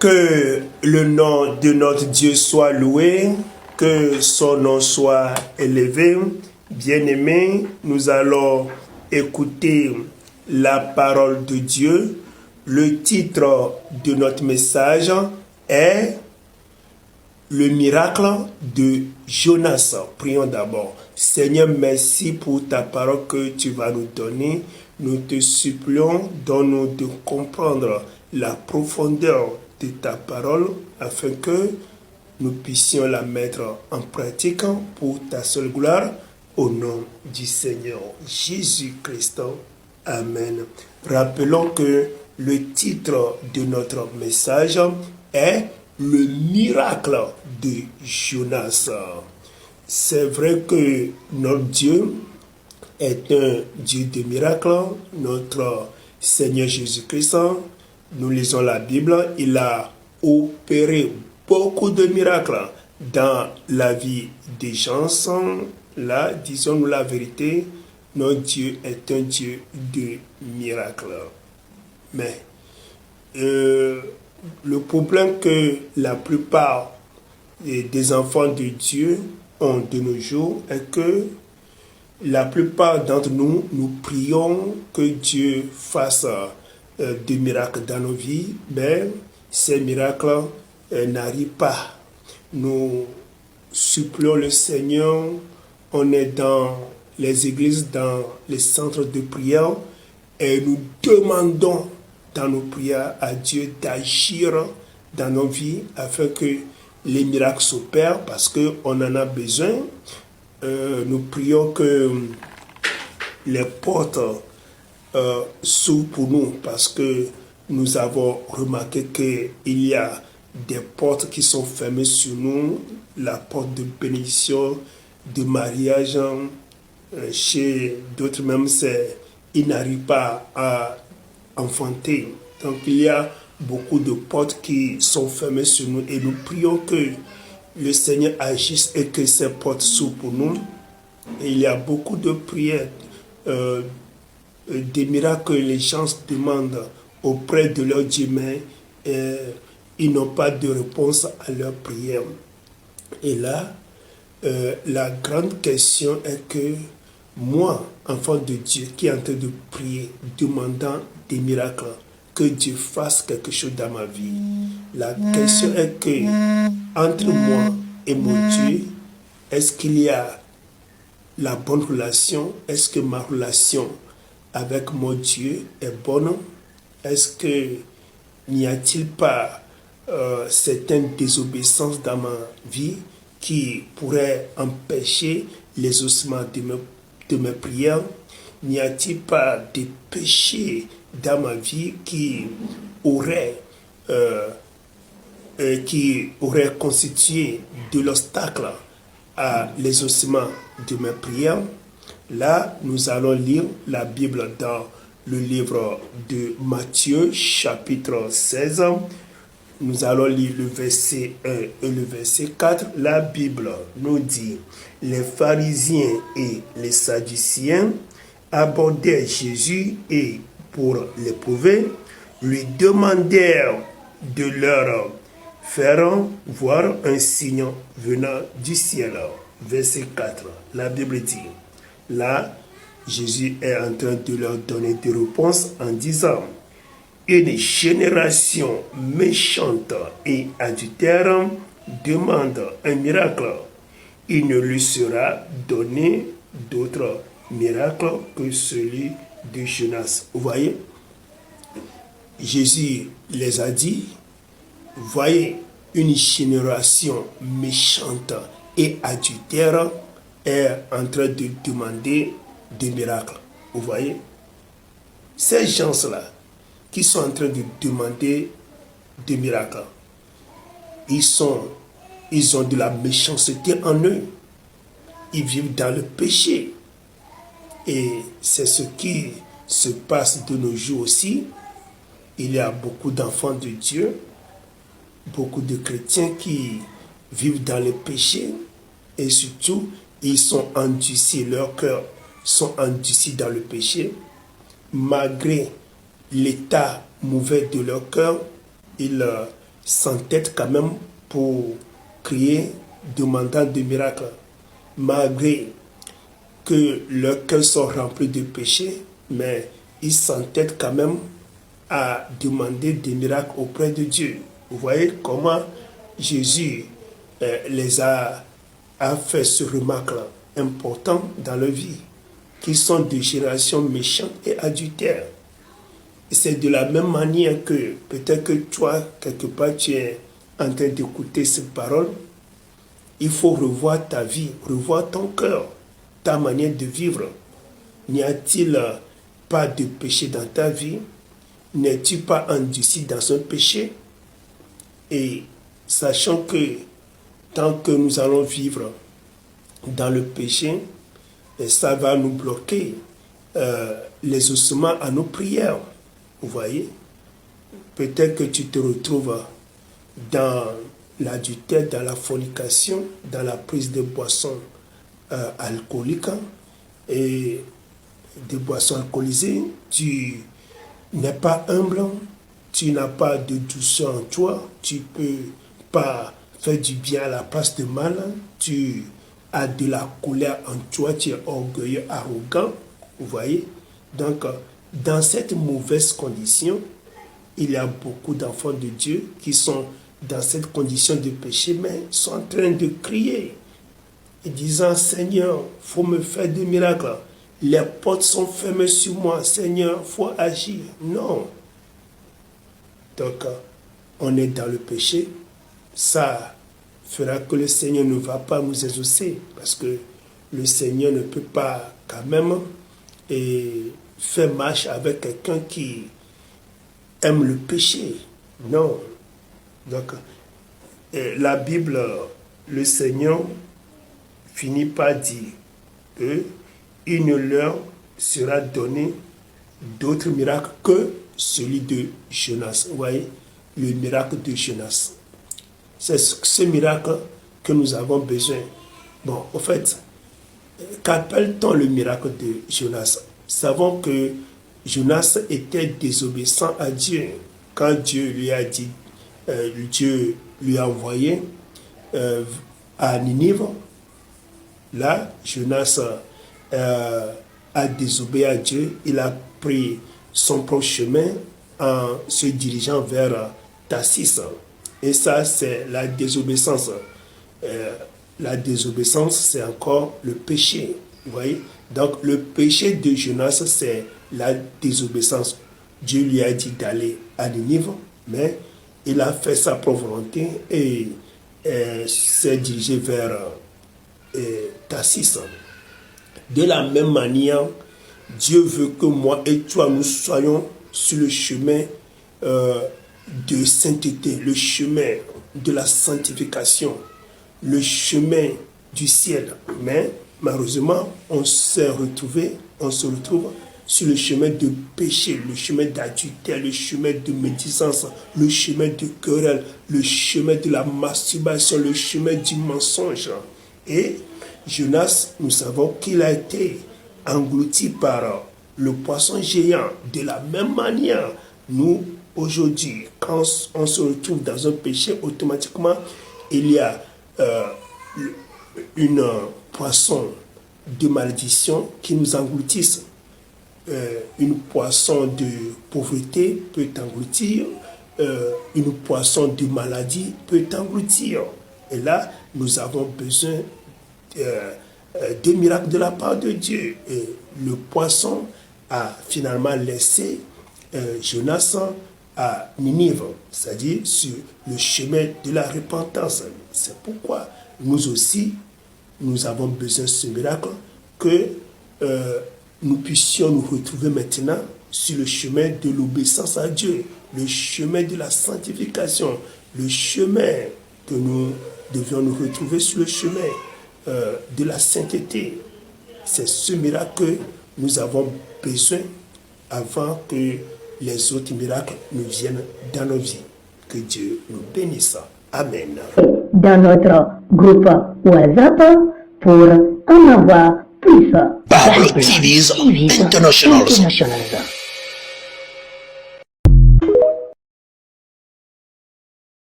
Que le nom de notre Dieu soit loué, que son nom soit élevé. Bien-aimés, nous allons écouter la parole de Dieu. Le titre de notre message est le miracle de Jonas. Prions d'abord. Seigneur, merci pour ta parole que tu vas nous donner. Nous te supplions, donne-nous de comprendre la profondeur de ta parole afin que nous puissions la mettre en pratique pour ta seule gloire. Au nom du Seigneur Jésus-Christ. Amen. Rappelons que le titre de notre message est le miracle de Jonas. C'est vrai que notre Dieu est un Dieu de miracles. Notre Seigneur Jésus-Christ, nous lisons la Bible, il a opéré beaucoup de miracles dans la vie des gens. Là, disons-nous la vérité, notre Dieu est un Dieu de miracles. Mais le problème que la plupart des enfants de Dieu ont de nos jours est que la plupart d'entre nous, nous prions que Dieu fasse des miracles dans nos vies, mais ces miracles n'arrivent pas. Nous supplions le Seigneur, on est dans les églises, dans les centres de prière, et nous demandons dans nos prières à Dieu d'agir dans nos vies afin que les miracles s'opèrent parce qu'on en a besoin. Nous prions que les portes s'ouvrent pour nous parce que nous avons remarqué qu'il y a des portes qui sont fermées sur nous, la porte de bénédiction, de mariage, chez d'autres même, ils n'arrivent pas à enfanter. Donc il y a beaucoup de portes qui sont fermées sur nous et nous prions que le Seigneur agisse et que ces portes s'ouvrent pour nous. Et il y a beaucoup de prières, des miracles que les gens demandent auprès de leur Dieu, mais ils n'ont pas de réponse à leurs prières. Et là, la grande question est que moi, enfant de Dieu, qui est en train de prier, demandant des miracles, que Dieu fasse quelque chose dans ma vie. La question est que, entre moi et mon Dieu, est-ce qu'il y a la bonne relation? Est-ce que ma relation avec mon Dieu est bonne? Est-ce que n'y a-t-il pas certaines désobéissances dans ma vie qui pourraient empêcher l'exaucement de mes prières? N'y a-t-il pas des péchés dans ma vie qui auraient constitué de l'obstacle à l'exaucement de mes prières? Là, nous allons lire la Bible dans le livre de Matthieu, chapitre 16. Nous allons lire le verset 1 et le verset 4. La Bible nous dit: les pharisiens et les sadduciens abordèrent Jésus et, pour l'éprouver, lui demandèrent de leur faire voir un signe venant du ciel. Verset 4. La Bible dit: là, Jésus est en train de leur donner des réponses en disant: une génération méchante et adultère demande un miracle. Il ne lui sera donné d'autre miracle que celui de Jonas. Vous voyez, Jésus les a dit: voyez, une génération méchante et adultère est en train de demander des miracles. Vous voyez, ces gens-là qui sont en train de demander des miracles, ils ont de la méchanceté en eux. Ils vivent dans le péché. Et c'est ce qui se passe de nos jours aussi. Il y a beaucoup d'enfants de Dieu, beaucoup de chrétiens qui vivent dans le péché et surtout, ils sont endurcis, leurs cœurs sont endurcis dans le péché. Malgré l'état mauvais de leur cœur, ils s'entête quand même pour prier, demandant des miracles, malgré que leurs cœurs sont remplis de péchés, mais ils s'entêtent quand même à demander des miracles auprès de Dieu. Vous voyez comment Jésus a fait ce remarque important dans leur vie, qu'ils sont de génération méchante et adultère. C'est de la même manière que peut-être que toi, quelque part, tu es en train d'écouter ces paroles. Il faut revoir ta vie, revoir ton cœur, ta manière de vivre. N'y a-t-il pas de péché dans ta vie? N'es-tu pas endurci dans un péché? Et sachant que tant que nous allons vivre dans le péché, ça va nous bloquer les ossements à nos prières. Vous voyez? Peut-être que tu te retrouves dans l'adultère, dans la fornication, dans la prise de boissons alcooliques et des boissons alcoolisées. Tu n'es pas humble, tu n'as pas de douceur en toi, tu ne peux pas faire du bien à la place de mal, tu as de la colère en toi, tu es orgueilleux, arrogant, vous voyez. Donc, dans cette mauvaise condition, il y a beaucoup d'enfants de Dieu qui sont dans cette condition de péché, mais sont en train de crier et disant, Seigneur, il faut me faire des miracles. Les portes sont fermées sur moi, Seigneur, il faut agir. Non. Donc, on est dans le péché. Ça fera que le Seigneur ne va pas nous exaucer, parce que le Seigneur ne peut pas quand même faire marche avec quelqu'un qui aime le péché. Non. Donc, la Bible, le Seigneur finit par dire que il ne leur sera donné d'autres miracles que celui de Jonas. Vous voyez, le miracle de Jonas. C'est ce miracle que nous avons besoin. Bon, en fait, qu'appelle-t-on le miracle de Jonas? Savons que Jonas était désobéissant à Dieu. Quand Dieu lui a dit, Dieu lui a envoyé à Ninive, là, Jonas a désobéi à Dieu. Il a pris son propre chemin en se dirigeant vers Tarsis. Et ça, c'est la désobéissance. La désobéissance, c'est encore le péché. Vous voyez? Donc, le péché de Jonas, c'est la désobéissance. Dieu lui a dit d'aller à Ninive, mais il a fait sa propre volonté et s'est dirigé vers Tarsis. De la même manière, Dieu veut que moi et toi, nous soyons sur le chemin de sainteté, le chemin de la sanctification, le chemin du ciel. Mais malheureusement, on se retrouve sur le chemin de péché, le chemin d'adultère, le chemin de médisance, le chemin de querelle, le chemin de la masturbation, le chemin du mensonge. Et Jonas, nous savons qu'il a été englouti par le poisson géant. De la même manière, nous, aujourd'hui, quand on se retrouve dans un péché, automatiquement, il y a une poisson de malédiction qui nous engloutisse. Une poisson de pauvreté peut t'engloutir, une poisson de maladie peut t'engloutir. Et là, nous avons besoin des miracles de la part de Dieu. Et le poisson a finalement laissé Jonas à Ninive, c'est-à-dire sur le chemin de la repentance. C'est pourquoi nous aussi, nous avons besoin de ce miracle, que nous puissions nous retrouver maintenant sur le chemin de l'obéissance à Dieu, le chemin de la sanctification, le chemin que nous devions nous retrouver sur le chemin de la sainteté. C'est ce miracle que nous avons besoin avant que les autres miracles nous viennent dans nos vies. Que Dieu nous bénisse. Amen. Dans notre groupe WhatsApp pour en avoir plus. Power TV's International.